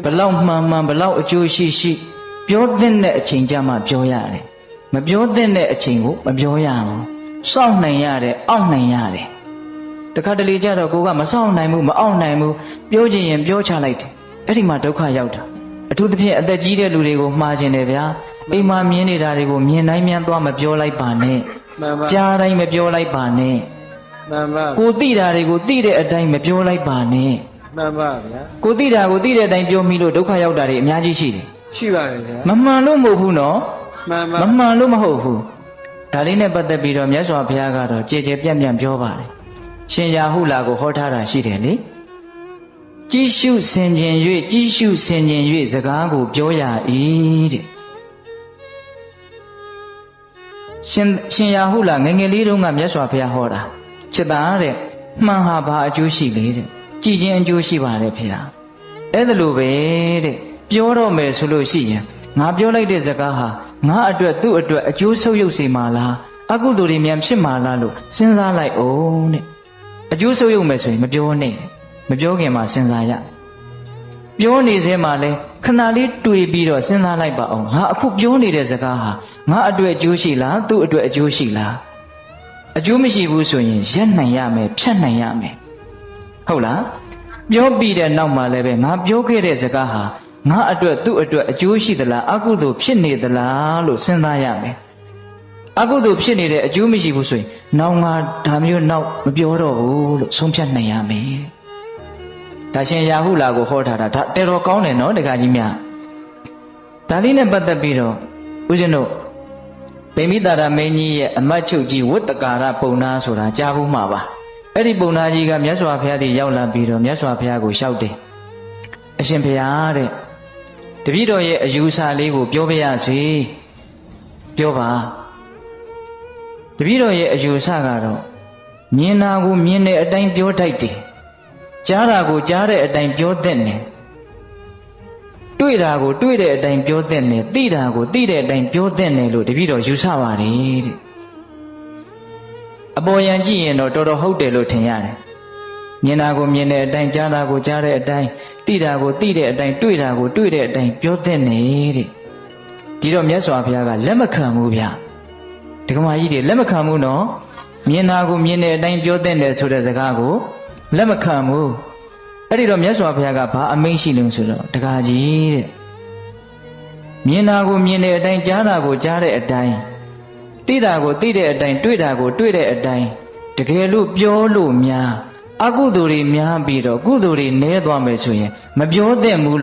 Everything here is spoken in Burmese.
ဘလောက်မှန်မှန်ဘလောက်အကျိုးရှိရှိပြောတဲ့အချိန်ကြမှာပြောရတယ်မပြောတဲ့အချိန်ကိုမပြောရဘူးစောင့်နိုင်ရတယ်အောင့်နိုင်ရတယ်တခါတလေကြတော့ကိုကမစောင့်နိုင်ဘူးမအောင့်နိုင်ဘူးပြောချင်ရင်ပြောချလိုက်တယ်အဲ့ဒီမှာဒုက္ခရောက်တာအထူးသဖြင့်အသက်ကြီးတဲ့လူတွေကိုမှားခြင်းတယ်ဗျာအိမ်မှာမြင်နေတာတွေကိုမြင်တိုင်းမြန်သွားမပြောလိုက်ပါနဲ့ကြားတိုင်းမပြောလိုက်ပါနဲ့မှန်ပါကိုသိတာတွေကိုသိတဲ့အတိုင်းမပြောလိုက်ပါနဲ့မှန်ပါဗျာကိုသိတာကိုသိတဲ့အတိုင်းပြောမိလို့ဒုက္ခရောက်တာတွေအများကြီးရှိတယ်ရှိပါတယ်ဗျာမမှန်လို့မဟုတ်ဘူးနော်မှန်ပါမမှန်လို့မဟုတ်ဘူးဒါလေးနဲ့ပတ်သက်ပြီးတော့မြတ်စွာဘုရားကတော့ကြည်ကြဲပြန့်ပြန့်ပြောပါတယ်ရှင်ရာဟုလာကိုဟောထားတာရှိတယ်လေကြည်ရှုဆင်ခြင်၍ကြည်ရှုဆင်ခြင်၍စကားကိုပြောရ၏တဲ့ရှင်ရာဟုလာငယ်ငယ်လေးတုန်းကမြတ်စွာဘုရားဟောတာချစ်သားတဲ့မှန်ဟာဘာအကျိုးရှိလေတဲ့ကြည်ခြင်းအကျိုးရှိပါတယ်ဖေဟာအဲ့ဒါလိုပဲတဲ့ပြောတော့မယ်ဆိုလို့ရှိရင်ငါပြောလိုက်တဲ့စကားဟာငါအတွက်သူ့အတွက်အကျိုးဆုပ်ယုပ်စေမှာလားအကုသိုလ်တွေများဖြစ်မှာလားလို့စဉ်းစားလိုက်အောင်တဲ့အကျိုးဆုပ်ယုပ်မယ်ဆိုရင်မပြောနဲ့မပြောခင်မှာစဉ်းစားရပြောနေစဲမှာလဲခဏလေးတွေ့ပြီးတော့စဉ်းစားလိုက်ပါအောင်ငါအခုပြောနေတဲ့စကားဟာငါအတွက်အကျိုးရှိလားသူ့အတွက်အကျိုးရှိလားအကျိုးမရှိဘူးဆိုရင်ရက်နိုင်ရမယ်ဖြတ်နိုင်ရမယ်ဟုတ်လားပြောပြီးတဲ့နောက်မှာလည်းပဲငါပြောခဲ့တဲ့စကားဟာငါအတွက်သူ့အတွက်အကျိုးရှိသလားအကုသိုလ်ဖြစ်နေသလားလို့စဉ်းစားရမယ်အကုသိုလ်ဖြစ်နေတဲ့အကျိုးမရှိဘူးဆိုရင်နောက်ငါဒါမျိုးနောက်မပြောတော့ဘူးလို့ဆုံးဖြတ်နိုင်ရမယ်ဒါရှင်ရာဟုလာကိုဟောထားတာဒါတော်တော်ကောင်းတယ်နော်တခါကြီးများဒါလေးနဲ့ပတ်သက်ပြီးတော့ဦးဇင်းတို့ဗိမိတာရမင်းကြီးရဲ့အမတ်ချုပ်ကြီးဝတ္တကာရပုံနာဆိုတာကြားဘူးမှာပါအဲ့ဒီပုံနာကြီးကမြတ်စွာဘုရားကြီးရောက်လာပြီးတော့မြတ်စွာဘုရားကိုလျှောက်တယ်အရှင်ဘုရားတဲ့တပည့်တော်ရဲ့အယူဆလေးကိုပြောပြရစီပြောပါတပည့်တော်ရဲ့အယူဆကတော့မြင်တာကိုမြင်တဲ့အတိုင်းပြောတတ်တယ်ကြားတာကိုကြားတဲ့အတိုင်းပြောတတ်တယ်တွေ့တာကိုတွေ့တဲ့အတိုင်းပြောတတ်တယ်သိတာကိုသိတဲ့အတိုင်းပြောတတ်တယ်လို့တပည့်တော်ယူဆပါတယ်တဲ့အပေါ်ယံကြည့်ရင်တော့တော်တော်ဟုတ်တယ်လို့ထင်ရတယ်မြင်တာကိုမြင်တဲ့အတိုင်းကြားတာကိုကြားတဲ့အတိုင်းသိတာကိုသိတဲ့အတိုင်းတွေ့တာကိုတွေ့တဲ့အတိုင်းပြောသင့်တယ်တဲ့ဒီတော့မြတ်စွာဘုရားကလက်မခံဘူးဗျဒကမာကြီးတွေလက်မခံဘူးနော်မြင်တာကိုမြင်တဲ့အတိုင်းပြောသင့်တယ်ဆိုတဲ့စကားကိုလက်မခံဘူးအဲ့ဒီတော့မြတ်စွာဘုရားကဘာအမိန့်ရှိလို့ဆိုတော့ဒကာကြီးတဲ့မြင်တာကိုမြင်တဲ့အတိုင်းကြားတာကိုကြားတဲ့အတိုင်းသိတာကိုသိတဲ့အတိုင်းတွေ့တာကိုတွေ့တဲ့အတိုင်းတကယ်လို့ပြောလို့များအကုသိုလ်တွေများပြီးတော့ကုသိုလ်တွေနည်းသွားမယ်ဆိုရင်မပြောသင့်ဘူး